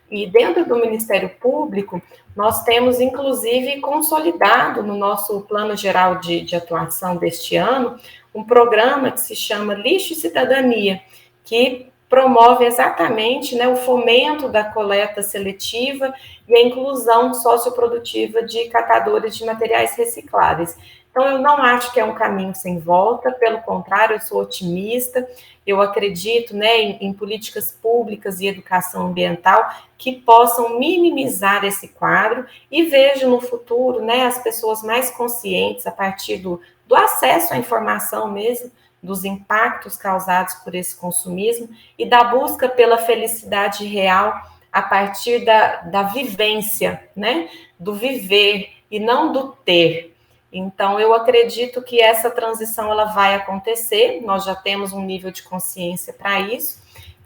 E dentro do Ministério Público, nós temos, inclusive, consolidado no nosso Plano Geral de Atuação deste ano, um programa que se chama Lixo e Cidadania, que promove exatamente, né, o fomento da coleta seletiva e a inclusão socioprodutiva de catadores de materiais recicláveis. Então, eu não acho que é um caminho sem volta, pelo contrário, eu sou otimista, eu acredito, né, em políticas públicas e educação ambiental que possam minimizar esse quadro e vejo no futuro, né, as pessoas mais conscientes a partir do acesso à informação mesmo, dos impactos causados por esse consumismo e da busca pela felicidade real a partir da vivência, né, do viver e não do ter. Então, eu acredito que essa transição ela vai acontecer, nós já temos um nível de consciência para isso,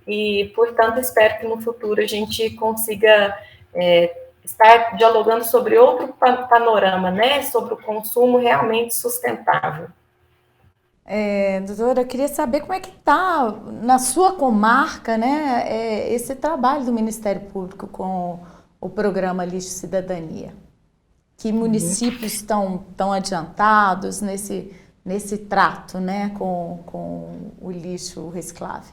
e, portanto, espero que no futuro a gente consiga estar dialogando sobre outro panorama, né, sobre o consumo realmente sustentável. Doutora, eu queria saber como é que está na sua comarca, né, esse trabalho do Ministério Público com o programa Lixo e Cidadania. Que municípios estão adiantados nesse trato, né, com o lixo reciclável?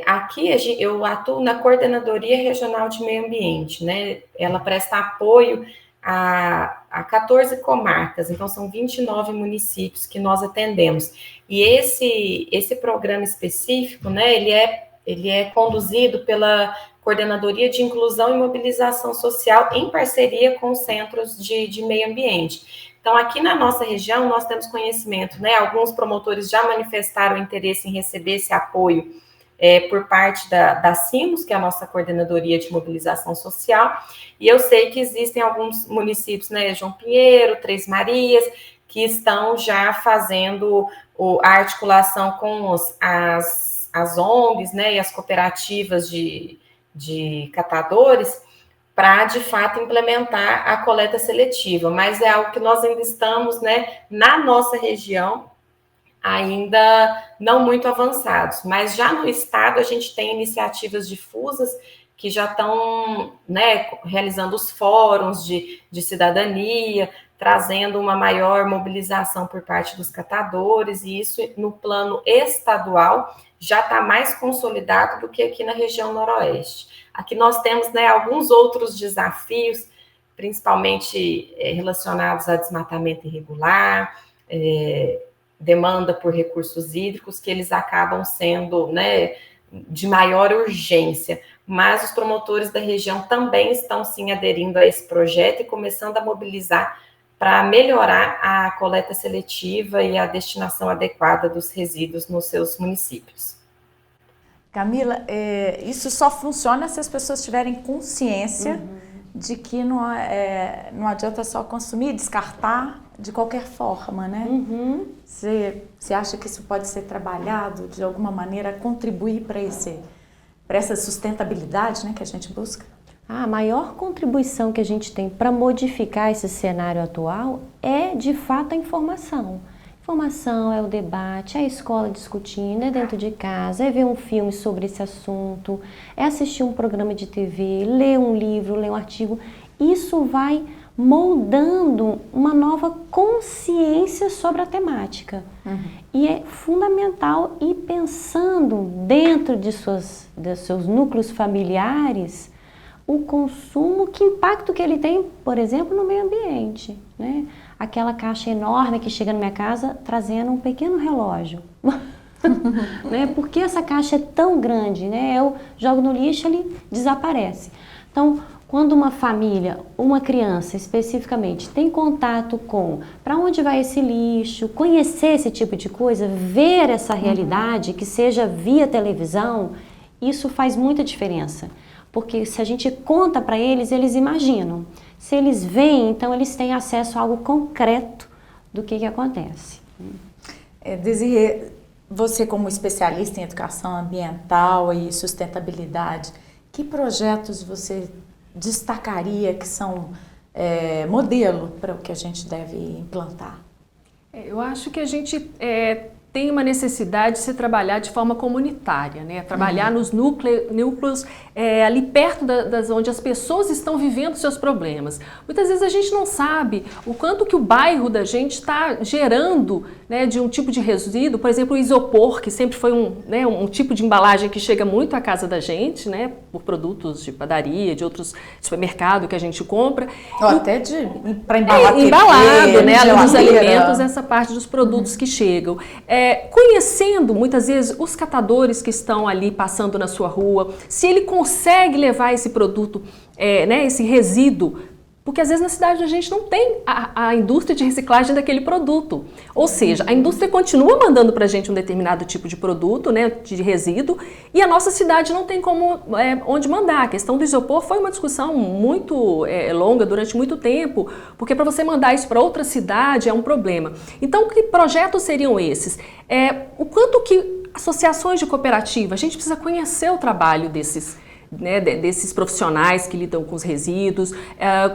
Aqui eu atuo na Coordenadoria Regional de Meio Ambiente, né? Ela presta apoio a 14 comarcas, então são 29 municípios que nós atendemos. E esse programa específico, né, ele é conduzido pela Coordenadoria de Inclusão e Mobilização Social em parceria com os centros de meio ambiente. Então, aqui na nossa região, nós temos conhecimento, né? Alguns promotores já manifestaram interesse em receber esse apoio por parte da CIMOS, que é a nossa Coordenadoria de Mobilização Social, e eu sei que existem alguns municípios, né, João Pinheiro, Três Marias, que estão já fazendo a articulação com as ONGs, né, e as cooperativas de catadores, para, de fato, implementar a coleta seletiva, mas é algo que nós ainda estamos, né, na nossa região, ainda não muito avançados, mas já no estado a gente tem iniciativas difusas que já estão, né, realizando os fóruns de cidadania, trazendo uma maior mobilização por parte dos catadores, e isso no plano estadual já está mais consolidado do que aqui na região noroeste. Aqui nós temos, né, alguns outros desafios, principalmente relacionados a desmatamento irregular, demanda por recursos hídricos, que eles acabam sendo, né, de maior urgência, mas os promotores da região também estão, sim, aderindo a esse projeto e começando a mobilizar para melhorar a coleta seletiva e a destinação adequada dos resíduos nos seus municípios. Camila, isso só funciona se as pessoas tiverem consciência de que não adianta só consumir, descartar de qualquer forma, né? Você acha que isso pode ser trabalhado de alguma maneira, contribuir para essa sustentabilidade, né, que a gente busca? A maior contribuição que a gente tem para modificar esse cenário atual é, de fato, a informação. Informação é o debate, é a escola discutindo, é dentro de casa, é ver um filme sobre esse assunto, é assistir um programa de TV, ler um livro, ler um artigo. Isso vai moldando uma nova consciência sobre a temática. E é fundamental ir pensando dentro de seus núcleos familiares o consumo, que impacto que ele tem, por exemplo, no meio ambiente, né? Aquela caixa enorme que chega na minha casa trazendo um pequeno relógio. Né? Por que essa caixa é tão grande? Né? Eu jogo no lixo, ele desaparece. Então, quando uma família, uma criança especificamente, tem contato com para onde vai esse lixo, conhecer esse tipo de coisa, ver essa realidade, que seja via televisão, isso faz muita diferença. Porque se a gente conta para eles, eles imaginam. Se eles veem, então eles têm acesso a algo concreto do que acontece. Desirê, você como especialista em educação ambiental e sustentabilidade, que projetos você destacaria que são modelo para o que a gente deve implantar? Eu acho que a gente tem uma necessidade de se trabalhar de forma comunitária, né? Trabalhar nos núcleos ali perto onde as pessoas estão vivendo seus problemas. Muitas vezes a gente não sabe o quanto que o bairro da gente está gerando, né, de um tipo de resíduo, por exemplo, o isopor, que sempre foi um tipo de embalagem que chega muito à casa da gente, né, por produtos de padaria, de outros supermercados que a gente compra. Até para embalar embalado, né, além dos alimentos, essa parte dos produtos que chegam. Conhecendo muitas vezes os catadores que estão ali passando na sua rua, se ele consegue levar esse produto, né, esse resíduo, porque às vezes na cidade a gente não tem a indústria de reciclagem daquele produto. Ou seja, a indústria continua mandando para a gente um determinado tipo de produto, né, de resíduo, e a nossa cidade não tem como onde mandar. A questão do isopor foi uma discussão muito longa durante muito tempo, porque para você mandar isso para outra cidade é um problema. Então, que projetos seriam esses? O quanto que associações de cooperativa, a gente precisa conhecer o trabalho desses profissionais que lidam com os resíduos,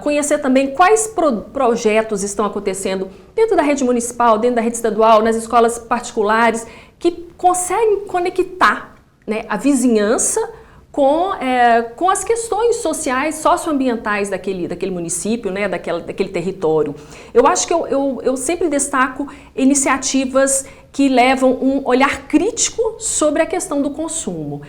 conhecer também quais projetos estão acontecendo dentro da rede municipal, dentro da rede estadual, nas escolas particulares, que conseguem conectar, né, a vizinhança com as questões sociais, socioambientais daquele município, né, daquele território. Eu acho que eu sempre destaco iniciativas que levam um olhar crítico sobre a questão do consumo.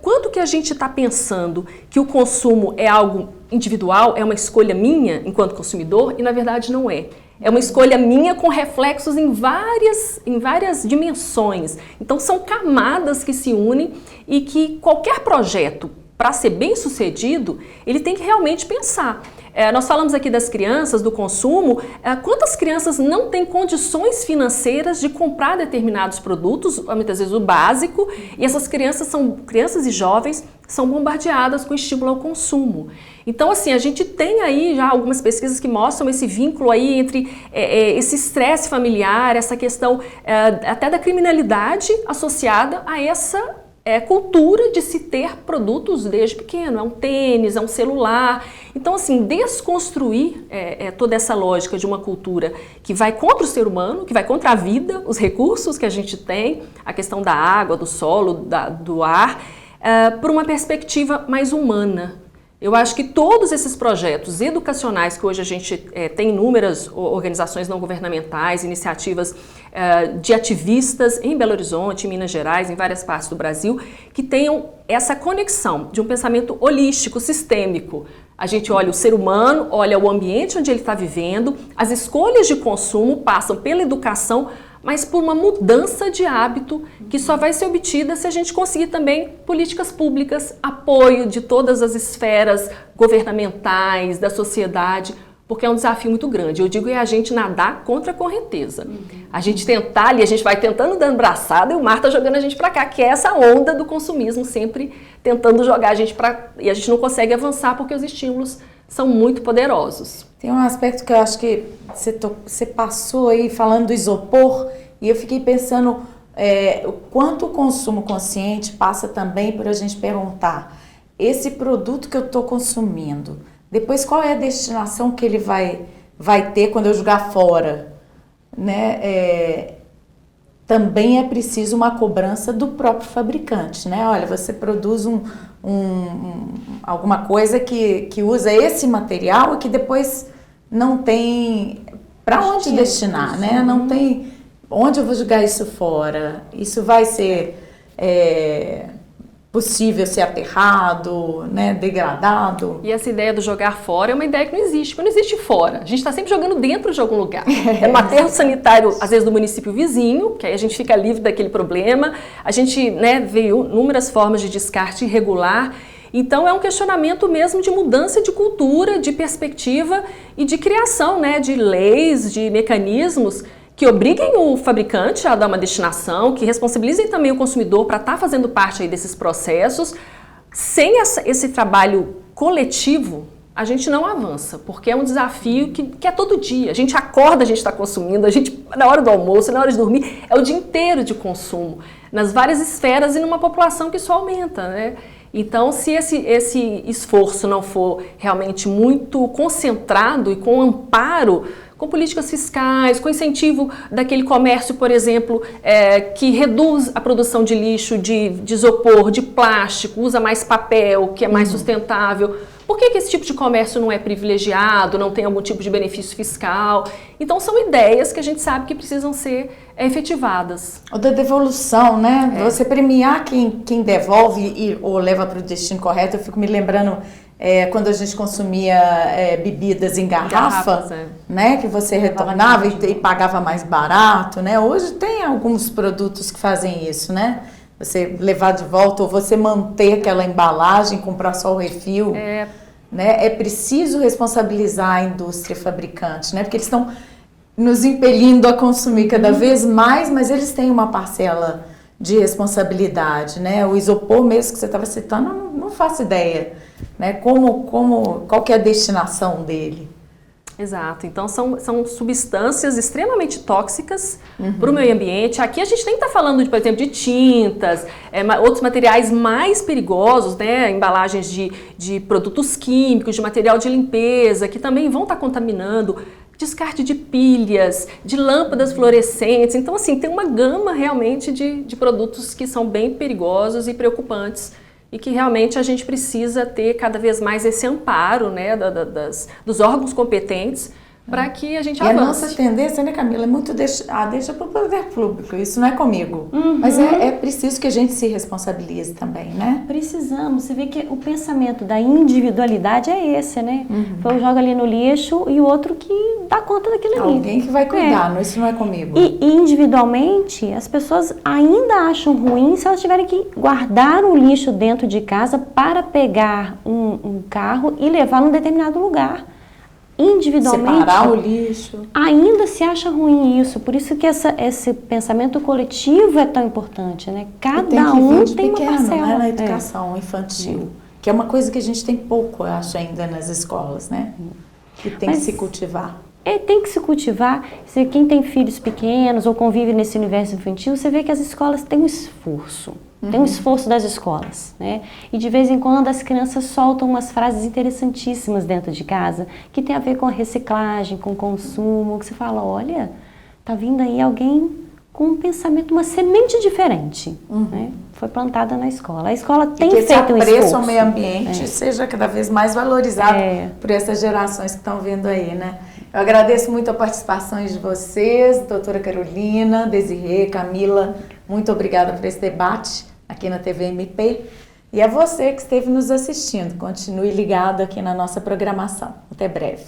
Quanto que a gente está pensando que o consumo é algo individual, é uma escolha minha enquanto consumidor, e na verdade não é. É uma escolha minha com reflexos em várias dimensões. Então são camadas que se unem e que qualquer projeto, para ser bem sucedido, ele tem que realmente pensar. Nós falamos aqui das crianças, do consumo, quantas crianças não têm condições financeiras de comprar determinados produtos, muitas vezes o básico, e essas crianças e jovens são bombardeadas com estímulo ao consumo. Então, assim, a gente tem aí já algumas pesquisas que mostram esse vínculo aí entre esse estresse familiar, essa questão até da criminalidade associada a essa cultura de se ter produtos desde pequeno, é um tênis, é um celular. Então, assim, desconstruir toda essa lógica de uma cultura que vai contra o ser humano, que vai contra a vida, os recursos que a gente tem, a questão da água, do solo, do ar, por uma perspectiva mais humana. Eu acho que todos esses projetos educacionais que hoje a gente tem inúmeras organizações não governamentais, iniciativas de ativistas em Belo Horizonte, em Minas Gerais, em várias partes do Brasil, que tenham essa conexão de um pensamento holístico, sistêmico. A gente olha o ser humano, olha o ambiente onde ele está vivendo, as escolhas de consumo passam pela educação, mas por uma mudança de hábito que só vai ser obtida se a gente conseguir também políticas públicas, apoio de todas as esferas governamentais, da sociedade, porque é um desafio muito grande. Eu digo, é a gente nadar contra a correnteza. A gente tentar ali, a gente vai tentando dando braçada e o mar está jogando a gente para cá, que é essa onda do consumismo sempre tentando jogar a gente para... E a gente não consegue avançar porque os estímulos são muito poderosos. Tem um aspecto que eu acho que você passou aí falando do isopor e eu fiquei pensando o quanto o consumo consciente passa também por a gente perguntar esse produto que eu estou consumindo, depois qual é a destinação que ele vai ter quando eu jogar fora, né? Também é preciso uma cobrança do próprio fabricante, né? Olha, você produz alguma coisa que usa esse material e que depois não tem para onde destinar, né? Não tem onde eu vou jogar isso fora. Isso vai ser possível ser aterrado, né? Degradado. E essa ideia do jogar fora é uma ideia que não existe, porque não existe fora. A gente está sempre jogando dentro de algum lugar. É no aterro sanitário, às vezes do município vizinho, que aí a gente fica livre daquele problema. A gente, né, vê inúmeras formas de descarte irregular. Então é um questionamento mesmo de mudança de cultura, de perspectiva e de criação, né, de leis, de mecanismos que obriguem o fabricante a dar uma destinação, que responsabilizem também o consumidor para estar fazendo parte aí desses processos. Sem esse trabalho coletivo, a gente não avança, porque é um desafio que é todo dia. A gente acorda, a gente está consumindo, a gente, na hora do almoço, na hora de dormir, é o dia inteiro de consumo, nas várias esferas e numa população que só aumenta, né? Então, se esse esforço não for realmente muito concentrado e com amparo, com políticas fiscais, com incentivo daquele comércio, por exemplo, que reduz a produção de lixo, de isopor, de plástico, usa mais papel, que é mais sustentável. Por que esse tipo de comércio não é privilegiado, não tem algum tipo de benefício fiscal? Então, são ideias que a gente sabe que precisam ser efetivadas. Ou da devolução, né? Você premiar quem devolve ou leva para o destino correto. Eu fico me lembrando quando a gente consumia bebidas em garrafa, né? Que você retornava e pagava mais barato, né? Hoje tem alguns produtos que fazem isso, né? Você levar de volta ou você manter aquela embalagem, comprar só o refil. Né? É preciso responsabilizar a indústria fabricante, né? Porque eles estão nos impelindo a consumir cada vez mais, mas eles têm uma parcela de responsabilidade, né? O isopor mesmo que você estava citando, eu não faço ideia, né? Qual que é a destinação dele? Exato, então são substâncias extremamente tóxicas para o meio ambiente. Aqui a gente nem está falando, por exemplo, de tintas, outros materiais mais perigosos, né? Embalagens de produtos químicos, de material de limpeza, que também vão estar contaminando, descarte de pilhas, de lâmpadas fluorescentes. Então, assim, tem uma gama realmente de produtos que são bem perigosos e preocupantes, e que realmente a gente precisa ter cada vez mais esse amparo, né, dos órgãos competentes para que a gente avance. E a nossa tendência, né, Camila, é muito deixa para o poder público, isso não é comigo. Mas é preciso que a gente se responsabilize também, né? Precisamos. Você vê que o pensamento da individualidade é esse, né? Foi joga ali no lixo e o outro que dá conta daquilo ali. Alguém que vai cuidar, isso não é comigo. E individualmente, as pessoas ainda acham ruim se elas tiverem que guardar o lixo dentro de casa para pegar um carro e levar num determinado lugar. Individualmente, separar o lixo. Ainda se acha ruim isso, por isso que esse pensamento coletivo é tão importante, né? Cada um tem uma parcela, né, na educação infantil, que é uma coisa que a gente tem pouco, eu acho, ainda nas escolas, né? Que tem que se cultivar. Tem que se cultivar. Quem tem filhos pequenos ou convive nesse universo infantil, você vê que as escolas têm um esforço. Tem um esforço das escolas, né? E de vez em quando as crianças soltam umas frases interessantíssimas dentro de casa, que tem a ver com a reciclagem, com o consumo, que você fala, olha, tá vindo aí alguém com um pensamento, uma semente diferente, né? Foi plantada na escola. A escola tem feito um esforço. Que esse apreço ao meio ambiente seja cada vez mais valorizado por essas gerações que estão vindo aí, né? Eu agradeço muito a participação de vocês, doutora Carolina, Desirê, Camila, muito obrigada por esse debate aqui na TV MP. E a você que esteve nos assistindo, continue ligado aqui na nossa programação. Até breve.